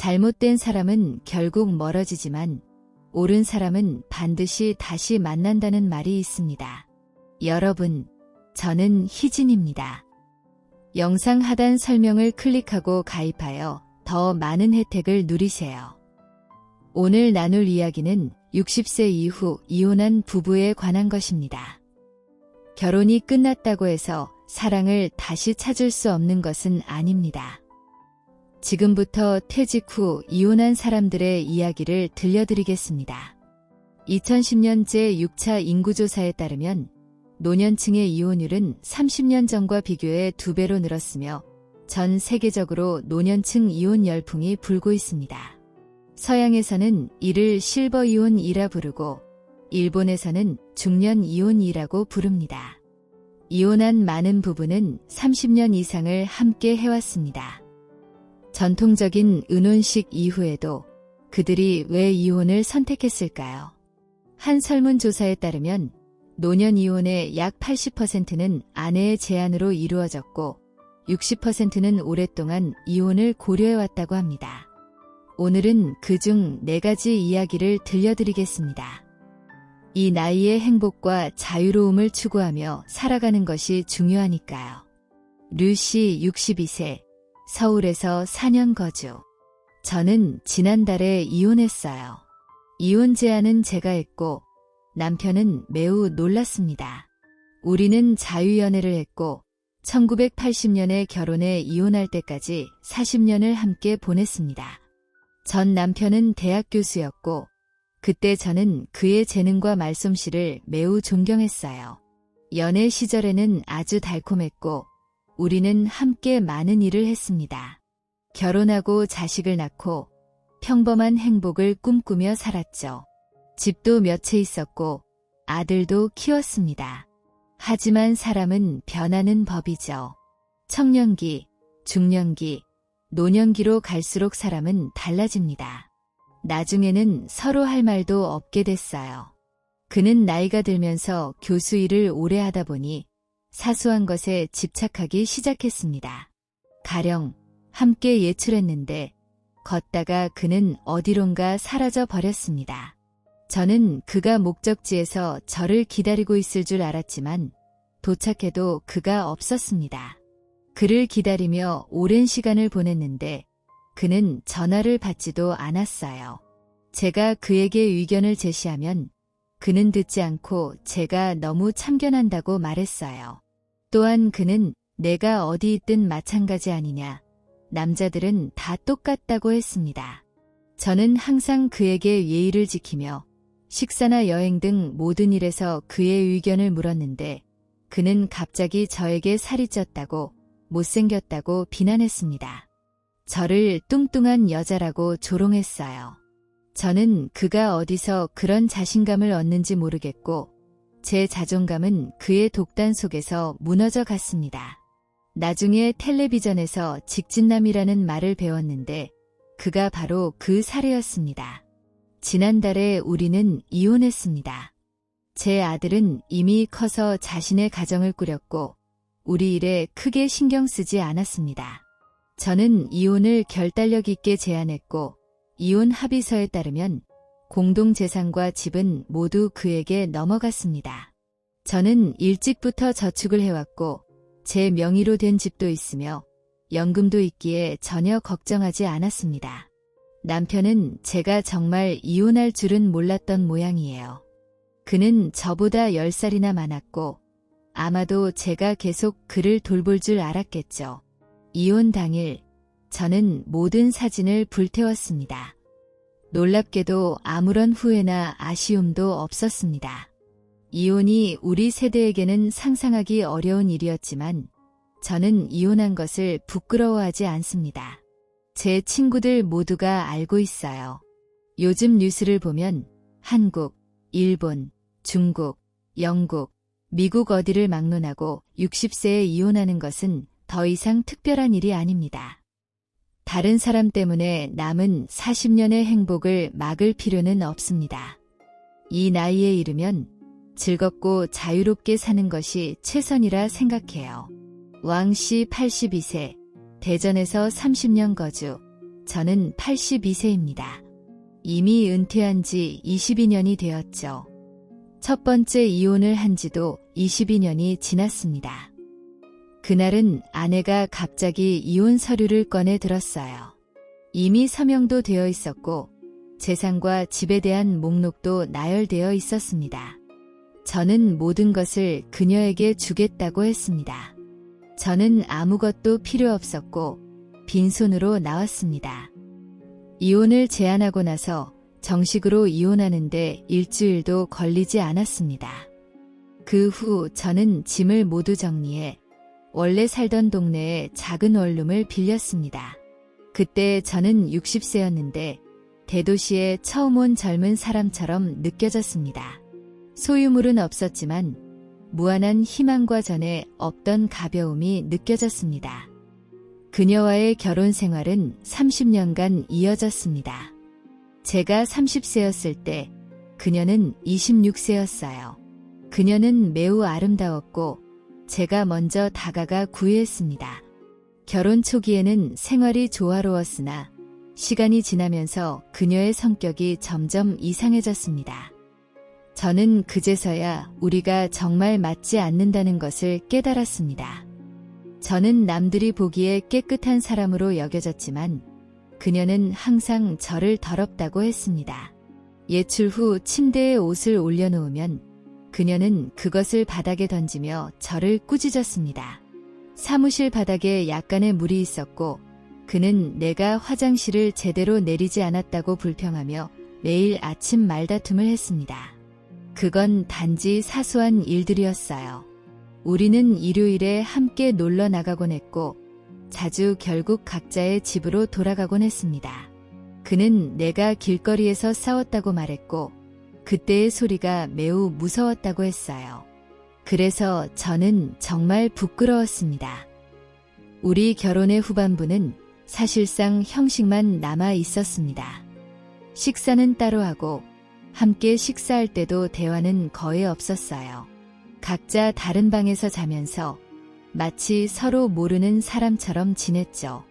잘못된 사람은 결국 멀어지지만 옳은 사람은 반드시 다시 만난다는 말이 있습니다. 여러분, 저는 희진입니다. 영상 하단 설명을 클릭하고 가입하여 더 많은 혜택을 누리세요. 오늘 나눌 이야기는 60세 이후 이혼한 부부에 관한 것입니다. 결혼이 끝났다고 해서 사랑을 다시 찾을 수 없는 것은 아닙니다. 지금부터 퇴직 후 이혼한 사람들의 이야기를 들려드리겠습니다. 2010년 제6차 인구조사에 따르면 노년층의 이혼율은 30년 전과 비교해 2배로 늘었으며 전 세계적으로 노년층 이혼 열풍이 불고 있습니다. 서양에서는 이를 실버 이혼이라 부르고 일본에서는 중년 이혼이라고 부릅니다. 이혼한 많은 부부는 30년 이상을 함께 해왔습니다. 전통적인 은혼식 이후에도 그들이 왜 이혼을 선택했을까요? 한 설문조사에 따르면 노년 이혼의 약 80%는 아내의 제안으로 이루어졌고 60%는 오랫동안 이혼을 고려해왔다고 합니다. 오늘은 그중 4가지 이야기를 들려드리겠습니다. 이 나이의 행복과 자유로움을 추구하며 살아가는 것이 중요하니까요. 류씨 62세, 서울에서 4년 거주. 저는 지난달에 이혼했어요. 이혼 제안은 제가 했고 남편은 매우 놀랐습니다. 우리는 자유연애를 했고 1980년에 결혼해 이혼할 때까지 40년을 함께 보냈습니다. 전 남편은 대학 교수였고 그때 저는 그의 재능과 말솜씨를 매우 존경했어요. 연애 시절에는 아주 달콤했고 우리는 함께 많은 일을 했습니다. 결혼하고 자식을 낳고 평범한 행복을 꿈꾸며 살았죠. 집도 몇 채 있었고 아들도 키웠습니다. 하지만 사람은 변하는 법이죠. 청년기, 중년기, 노년기로 갈수록 사람은 달라집니다. 나중에는 서로 할 말도 없게 됐어요. 그는 나이가 들면서 교수 일을 오래 하다 보니 사소한 것에 집착하기 시작했습니다. 가령 함께 예출했는데 걷다가 그는 어디론가 사라져 버렸습니다. 저는 그가 목적지에서 저를 기다리고 있을 줄 알았지만 도착해도 그가 없었습니다. 그를 기다리며 오랜 시간을 보냈는데 그는 전화를 받지도 않았어요. 제가 그에게 의견을 제시하면 그는 듣지 않고 제가 너무 참견한다고 말했어요. 또한 그는 내가 어디 있든 마찬가지 아니냐. 남자들은 다 똑같다고 했습니다. 저는 항상 그에게 예의를 지키며 식사나 여행 등 모든 일에서 그의 의견을 물었는데 그는 갑자기 저에게 살이 쪘다고 못생겼다고 비난했습니다. 저를 뚱뚱한 여자라고 조롱했어요. 저는 그가 어디서 그런 자신감을 얻는지 모르겠고 제 자존감은 그의 독단 속에서 무너져 갔습니다. 나중에 텔레비전에서 직진남이라는 말을 배웠는데 그가 바로 그 사례였습니다. 지난달에 우리는 이혼했습니다. 제 아들은 이미 커서 자신의 가정을 꾸렸고 우리 일에 크게 신경 쓰지 않았습니다. 저는 이혼을 결단력 있게 제안했고 이혼 합의서에 따르면 공동재산과 집은 모두 그에게 넘어갔습니다. 저는 일찍부터 저축을 해왔고 제 명의로 된 집도 있으며 연금도 있기에 전혀 걱정하지 않았습니다. 남편은 제가 정말 이혼할 줄은 몰랐던 모양이에요. 그는 저보다 10살이나 많았고 아마도 제가 계속 그를 돌볼 줄 알았겠죠. 이혼 당일 저는 모든 사진을 불태웠습니다. 놀랍게도 아무런 후회나 아쉬움도 없었습니다. 이혼이 우리 세대에게는 상상하기 어려운 일이었지만 저는 이혼한 것을 부끄러워하지 않습니다. 제 친구들 모두가 알고 있어요. 요즘 뉴스를 보면 한국, 일본, 중국, 영국, 미국 어디를 막론하고 60세에 이혼하는 것은 더 이상 특별한 일이 아닙니다. 다른 사람 때문에 남은 40년의 행복을 막을 필요는 없습니다. 이 나이에 이르면 즐겁고 자유롭게 사는 것이 최선이라 생각해요. 왕씨 82세, 대전에서 30년 거주. 저는 82세입니다. 이미 은퇴한 지 22년이 되었죠. 첫 번째 이혼을 한 지도 22년이 지났습니다. 그날은 아내가 갑자기 이혼 서류를 꺼내 들었어요. 이미 서명도 되어 있었고 재산과 집에 대한 목록도 나열되어 있었습니다. 저는 모든 것을 그녀에게 주겠다고 했습니다. 저는 아무것도 필요 없었고 빈손으로 나왔습니다. 이혼을 제안하고 나서 정식으로 이혼하는데 일주일도 걸리지 않았습니다. 그 후 저는 짐을 모두 정리해 원래 살던 동네에 작은 원룸을 빌렸습니다. 그때 저는 60세였는데 대도시에 처음 온 젊은 사람처럼 느껴졌습니다. 소유물은 없었지만 무한한 희망과 전에 없던 가벼움이 느껴졌습니다. 그녀와의 결혼 생활은 30년간 이어졌습니다. 제가 30세였을 때 그녀는 26세였어요. 그녀는 매우 아름다웠고 제가 먼저 다가가 구애했습니다. 결혼 초기에는 생활이 조화로웠으나 시간이 지나면서 그녀의 성격이 점점 이상해졌습니다. 저는 그제서야 우리가 정말 맞지 않는다는 것을 깨달았습니다. 저는 남들이 보기에 깨끗한 사람으로 여겨졌지만 그녀는 항상 저를 더럽다고 했습니다. 예출 후 침대에 옷을 올려놓으면 그녀는 그것을 바닥에 던지며 저를 꾸짖었습니다. 사무실 바닥에 약간의 물이 있었고 그는 내가 화장실을 제대로 내리지 않았다고 불평하며 매일 아침 말다툼을 했습니다. 그건 단지 사소한 일들이었어요. 우리는 일요일에 함께 놀러 나가곤 했고 자주 결국 각자의 집으로 돌아가곤 했습니다. 그는 내가 길거리에서 싸웠다고 말했고 그때의 소리가 매우 무서웠다고 했어요. 그래서 저는 정말 부끄러웠습니다. 우리 결혼의 후반부는 사실상 형식만 남아 있었습니다. 식사는 따로 하고 함께 식사할 때도 대화는 거의 없었어요. 각자 다른 방에서 자면서 마치 서로 모르는 사람처럼 지냈죠.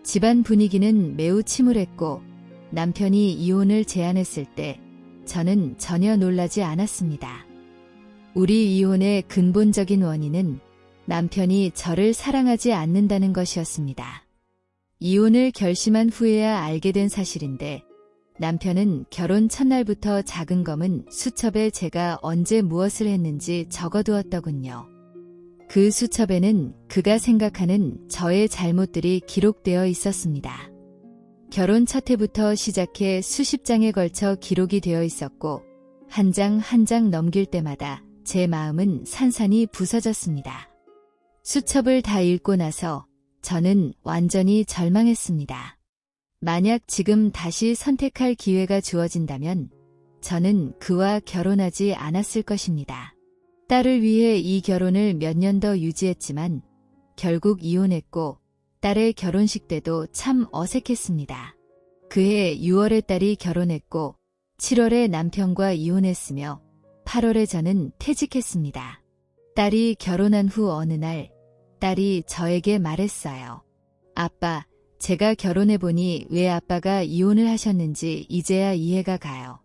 집안 분위기는 매우 침울했고 남편이 이혼을 제안했을 때 저는 전혀 놀라지 않았습니다. 우리 이혼의 근본적인 원인은 남편이 저를 사랑하지 않는다는 것이었습니다. 이혼을 결심한 후에야 알게 된 사실인데 남편은 결혼 첫날부터 작은 검은 수첩에 제가 언제 무엇을 했는지 적어두었더군요. 그 수첩에는 그가 생각하는 저의 잘못들이 기록되어 있었습니다. 결혼 첫 해부터 시작해 수십 장에 걸쳐 기록이 되어 있었고 한 장 한 장 넘길 때마다 제 마음은 산산이 부서졌습니다. 수첩을 다 읽고 나서 저는 완전히 절망했습니다. 만약 지금 다시 선택할 기회가 주어진다면 저는 그와 결혼하지 않았을 것입니다. 딸을 위해 이 결혼을 몇 년 더 유지했지만 결국 이혼했고 딸의 결혼식 때도 참 어색했습니다. 그해 6월에 딸이 결혼했고 7월에 남편과 이혼했으며 8월에 저는 퇴직했습니다. 딸이 결혼한 후 어느 날 딸이 저에게 말했어요. 아빠, 제가 결혼해보니 왜 아빠가 이혼을 하셨는지 이제야 이해가 가요.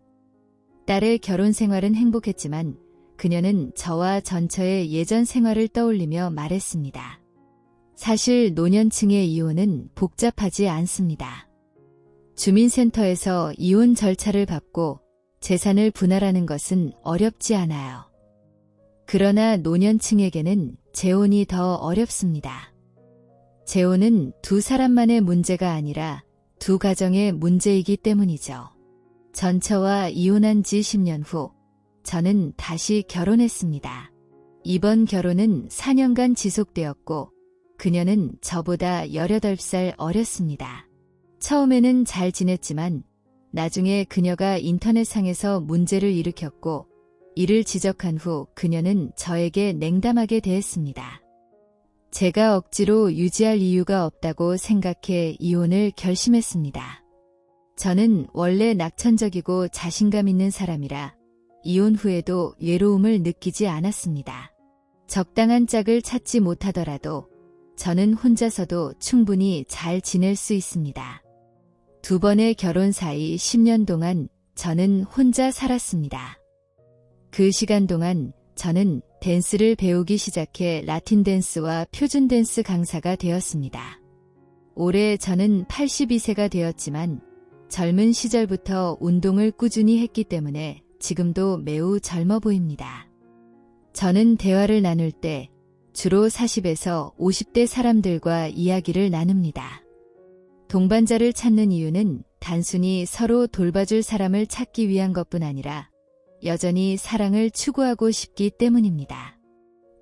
딸의 결혼 생활은 행복했지만 그녀는 저와 전처의 예전 생활을 떠올리며 말했습니다. 사실 노년층의 이혼은 복잡하지 않습니다. 주민센터에서 이혼 절차를 밟고 재산을 분할하는 것은 어렵지 않아요. 그러나 노년층에게는 재혼이 더 어렵습니다. 재혼은 두 사람만의 문제가 아니라 두 가정의 문제이기 때문이죠. 전처와 이혼한 지 10년 후 저는 다시 결혼했습니다. 이번 결혼은 4년간 지속되었고 그녀는 저보다 18살 어렸습니다. 처음에는 잘 지냈지만 나중에 그녀가 인터넷상에서 문제를 일으켰고 이를 지적한 후 그녀는 저에게 냉담하게 대했습니다. 제가 억지로 유지할 이유가 없다고 생각해 이혼을 결심했습니다. 저는 원래 낙천적이고 자신감 있는 사람이라 이혼 후에도 외로움을 느끼지 않았습니다. 적당한 짝을 찾지 못하더라도 저는 혼자서도 충분히 잘 지낼 수 있습니다. 두 번의 결혼 사이 10년 동안 저는 혼자 살았습니다. 그 시간 동안 저는 댄스를 배우기 시작해 라틴 댄스와 표준 댄스 강사가 되었습니다. 올해 저는 82세가 되었지만 젊은 시절부터 운동을 꾸준히 했기 때문에 지금도 매우 젊어 보입니다. 저는 대화를 나눌 때 주로 40에서 50대 사람들과 이야기를 나눕니다. 동반자를 찾는 이유는 단순히 서로 돌봐줄 사람을 찾기 위한 것뿐 아니라 여전히 사랑을 추구하고 싶기 때문입니다.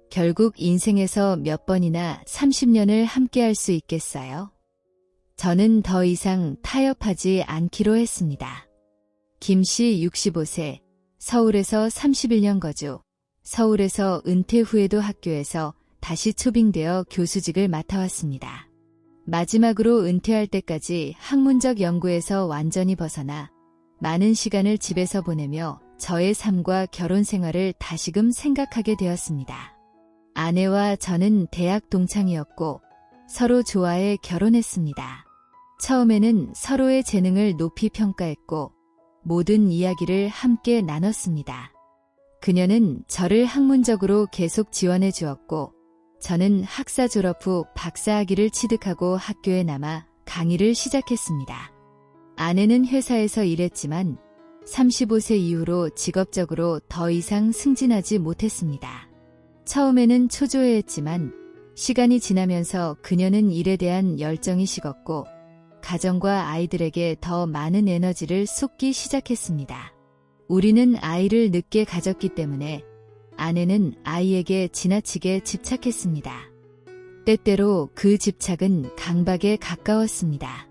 결국 인생에서 몇 번이나 30년을 함께할 수 있겠어요? 저는 더 이상 타협하지 않기로 했습니다. 김 씨 65세, 서울에서 31년 거주, 서울에서 은퇴 후에도 학교에서 다시 초빙되어 교수직을 맡아왔습니다. 마지막으로 은퇴할 때까지 학문적 연구에서 완전히 벗어나 많은 시간을 집에서 보내며 저의 삶과 결혼 생활을 다시금 생각하게 되었습니다. 아내와 저는 대학 동창이었고 서로 좋아해 결혼했습니다. 처음에는 서로의 재능을 높이 평가했고 모든 이야기를 함께 나눴습니다. 그녀는 저를 학문적으로 계속 지원해 주었고 저는 학사 졸업 후 박사학위를 취득하고 학교에 남아 강의를 시작했습니다. 아내는 회사에서 일했지만 35세 이후로 직업적으로 더 이상 승진하지 못했습니다. 처음에는 초조해했지만 시간이 지나면서 그녀는 일에 대한 열정이 식었고 가정과 아이들에게 더 많은 에너지를 쏟기 시작했습니다. 우리는 아이를 늦게 가졌기 때문에 아내는 아이에게 지나치게 집착했습니다. 때때로 그 집착은 강박에 가까웠습니다.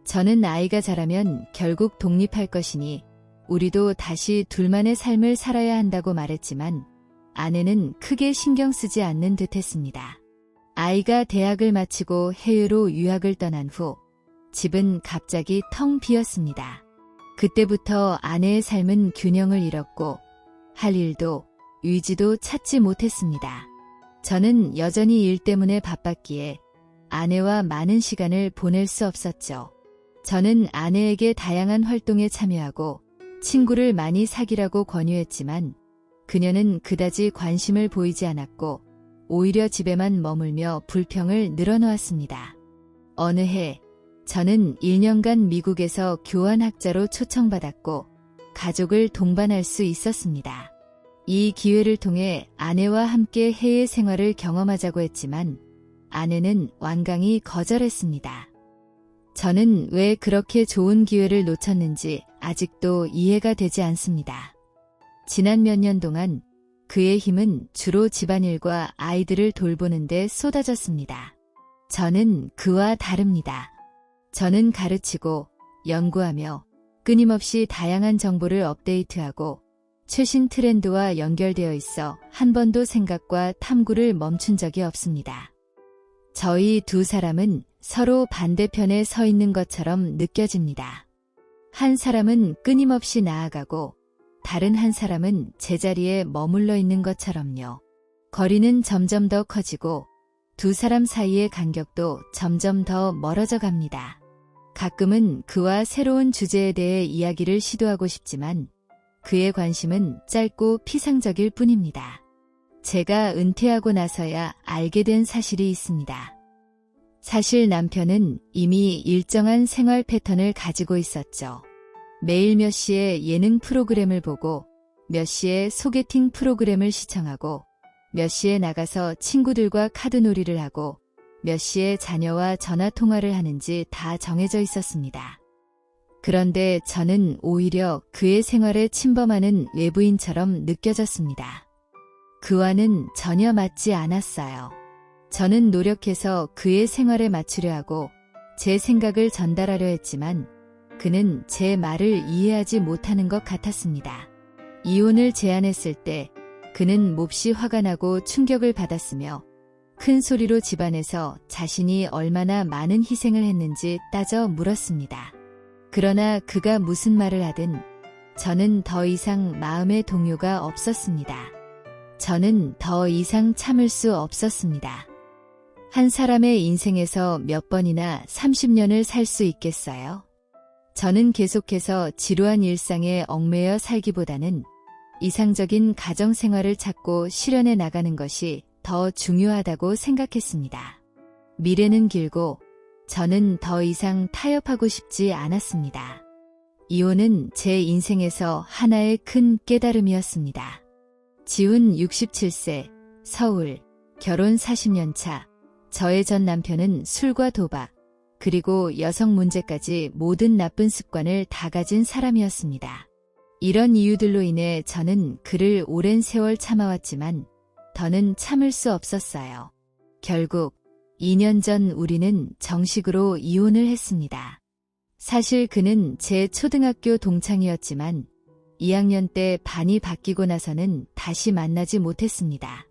저는 아이가 자라면 결국 독립할 것이니 우리도 다시 둘만의 삶을 살아야 한다고 말했지만 아내는 크게 신경 쓰지 않는 듯했습니다. 아이가 대학을 마치고 해외로 유학을 떠난 후 집은 갑자기 텅 비었습니다. 그때부터 아내의 삶은 균형을 잃었고 할 일도 의지도 찾지 못했습니다. 저는 여전히 일 때문에 바빴기에 아내와 많은 시간을 보낼 수 없었죠. 저는 아내에게 다양한 활동에 참여하고 친구를 많이 사귀라고 권유했지만 그녀는 그다지 관심을 보이지 않았고 오히려 집에만 머물며 불평을 늘어놓았습니다. 어느 해 저는 1년간 미국에서 교환학자로 초청받았고 가족을 동반할 수 있었습니다. 이 기회를 통해 아내와 함께 해외 생활을 경험하자고 했지만 아내는 완강히 거절했습니다. 저는 왜 그렇게 좋은 기회를 놓쳤는지 아직도 이해가 되지 않습니다. 지난 몇 년 동안 그의 힘은 주로 집안일과 아이들을 돌보는 데 쏟아졌습니다. 저는 그와 다릅니다. 저는 가르치고 연구하며 끊임없이 다양한 정보를 업데이트하고 최신 트렌드와 연결되어 있어 한 번도 생각과 탐구를 멈춘 적이 없습니다. 저희 두 사람은 서로 반대편에 서 있는 것처럼 느껴집니다. 한 사람은 끊임없이 나아가고 다른 한 사람은 제자리에 머물러 있는 것처럼요. 거리는 점점 더 커지고 두 사람 사이의 간격도 점점 더 멀어져 갑니다. 가끔은 그와 새로운 주제에 대해 이야기를 시도하고 싶지만 그의 관심은 짧고 피상적일 뿐입니다. 제가 은퇴하고 나서야 알게 된 사실이 있습니다. 사실 남편은 이미 일정한 생활 패턴을 가지고 있었죠. 매일 몇 시에 예능 프로그램을 보고 몇 시에 소개팅 프로그램을 시청하고 몇 시에 나가서 친구들과 카드놀이를 하고 몇 시에 자녀와 전화통화를 하는지 다 정해져 있었습니다. 그런데 저는 오히려 그의 생활에 침범하는 외부인처럼 느껴졌습니다. 그와는 전혀 맞지 않았어요. 저는 노력해서 그의 생활에 맞추려 하고 제 생각을 전달하려 했지만 그는 제 말을 이해하지 못하는 것 같았습니다. 이혼을 제안했을 때 그는 몹시 화가 나고 충격을 받았으며 큰 소리로 집안에서 자신이 얼마나 많은 희생을 했는지 따져 물었습니다. 그러나 그가 무슨 말을 하든 저는 더 이상 마음의 동요가 없었습니다. 저는 더 이상 참을 수 없었습니다. 한 사람의 인생에서 몇 번이나 30년을 살 수 있겠어요? 저는 계속해서 지루한 일상에 얽매여 살기보다는 이상적인 가정생활을 찾고 실현해 나가는 것이 더 중요하다고 생각했습니다. 미래는 길고 저는 더 이상 타협하고 싶지 않았습니다. 이혼은 제 인생에서 하나의 큰 깨달음이었습니다. 지훈 67세, 서울, 결혼 40년 차, 저의 전 남편은 술과 도박, 그리고 여성 문제까지 모든 나쁜 습관을 다 가진 사람이었습니다. 이런 이유들로 인해 저는 그를 오랜 세월 참아왔지만 더는 참을 수 없었어요. 결국 2년 전 우리는 정식으로 이혼을 했습니다. 사실 그는 제 초등학교 동창이었지만 2학년 때 반이 바뀌고 나서는 다시 만나지 못했습니다.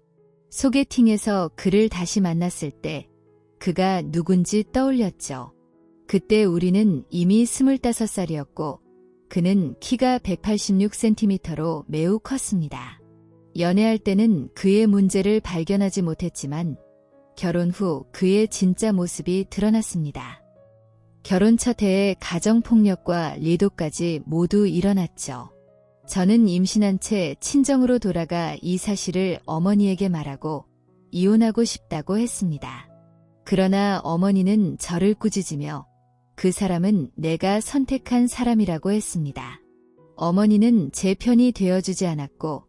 소개팅에서 그를 다시 만났을 때 그가 누군지 떠올렸죠. 그때 우리는 이미 25살이었고 그는 키가 186cm로 매우 컸습니다. 연애할 때는 그의 문제를 발견하지 못했지만 결혼 후 그의 진짜 모습이 드러났습니다. 결혼 첫 해에 가정폭력과 리도까지 모두 일어났죠. 저는 임신한 채 친정으로 돌아가 이 사실을 어머니에게 말하고 이혼하고 싶다고 했습니다. 그러나 어머니는 저를 꾸짖으며 그 사람은 내가 선택한 사람이라고 했습니다. 어머니는 제 편이 되어주지 않았고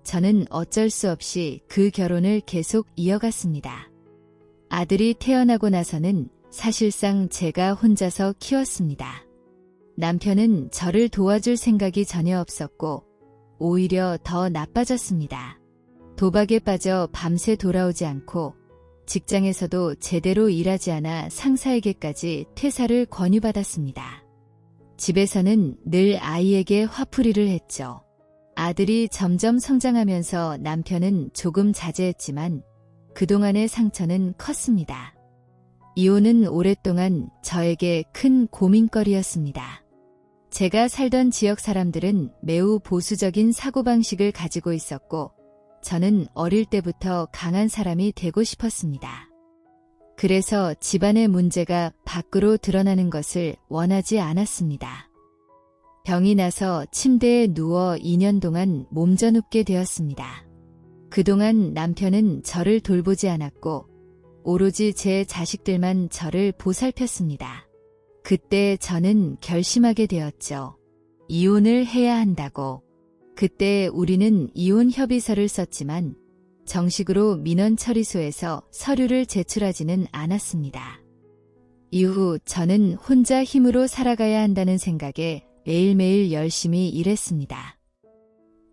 저는 어쩔 수 없이 그 결혼을 계속 이어갔습니다. 아들이 태어나고 나서는 사실상 제가 혼자서 키웠습니다. 남편은 저를 도와줄 생각이 전혀 없었고 오히려 더 나빠졌습니다. 도박에 빠져 밤새 돌아오지 않고 직장에서도 제대로 일하지 않아 상사에게까지 퇴사를 권유받았습니다. 집에서는 늘 아이에게 화풀이를 했죠. 아들이 점점 성장하면서 남편은 조금 자제했지만 그동안의 상처는 컸습니다. 이혼은 오랫동안 저에게 큰 고민거리였습니다. 제가 살던 지역 사람들은 매우 보수적인 사고방식을 가지고 있었고 저는 어릴 때부터 강한 사람이 되고 싶었습니다. 그래서 집안의 문제가 밖으로 드러나는 것을 원하지 않았습니다. 병이 나서 침대에 누워 2년 동안 몸져눕게 되었습니다. 그동안 남편은 저를 돌보지 않았고 오로지 제 자식들만 저를 보살폈습니다. 그때 저는 결심하게 되었죠. 이혼을 해야 한다고. 그때 우리는 이혼 협의서를 썼지만 정식으로 민원처리소에서 서류를 제출하지는 않았습니다. 이후 저는 혼자 힘으로 살아가야 한다는 생각에 매일매일 열심히 일했습니다.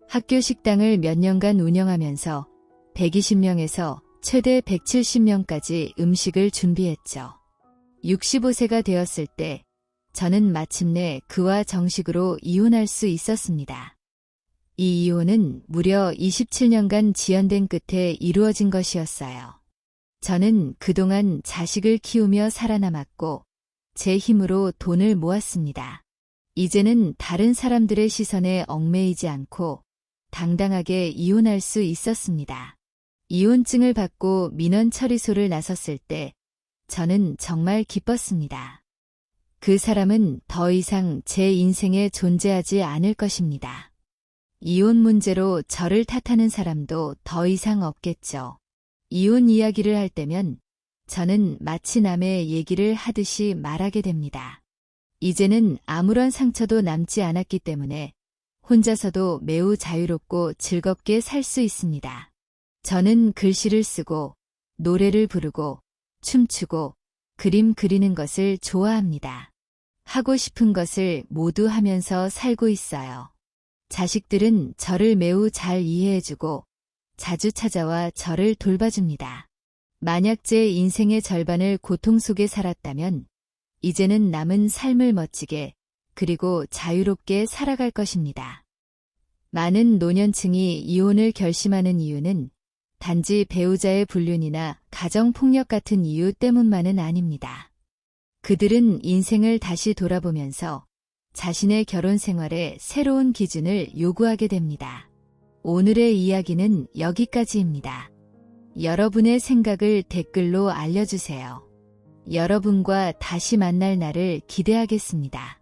학교 식당을 몇 년간 운영하면서 120명에서 최대 170명까지 음식을 준비했죠. 65세가 되었을 때 저는 마침내 그와 정식으로 이혼할 수 있었습니다. 이 이혼은 무려 27년간 지연된 끝에 이루어진 것이었어요. 저는 그동안 자식을 키우며 살아남았고 제 힘으로 돈을 모았습니다. 이제는 다른 사람들의 시선에 얽매이지 않고 당당하게 이혼할 수 있었습니다. 이혼증을 받고 민원처리소를 나섰을 때 저는 정말 기뻤습니다. 그 사람은 더 이상 제 인생에 존재하지 않을 것입니다. 이혼 문제로 저를 탓하는 사람도 더 이상 없겠죠. 이혼 이야기를 할 때면 저는 마치 남의 얘기를 하듯이 말하게 됩니다. 이제는 아무런 상처도 남지 않았기 때문에 혼자서도 매우 자유롭고 즐겁게 살 수 있습니다. 저는 글씨를 쓰고 노래를 부르고 춤추고 그림 그리는 것을 좋아합니다. 하고 싶은 것을 모두 하면서 살고 있어요. 자식들은 저를 매우 잘 이해해주고 자주 찾아와 저를 돌봐줍니다. 만약 제 인생의 절반을 고통 속에 살았다면 이제는 남은 삶을 멋지게 그리고 자유롭게 살아갈 것입니다. 많은 노년층이 이혼을 결심하는 이유는 단지 배우자의 불륜이나 가정폭력 같은 이유 때문만은 아닙니다. 그들은 인생을 다시 돌아보면서 자신의 결혼 생활에 새로운 기준을 요구하게 됩니다. 오늘의 이야기는 여기까지입니다. 여러분의 생각을 댓글로 알려주세요. 여러분과 다시 만날 날을 기대하겠습니다.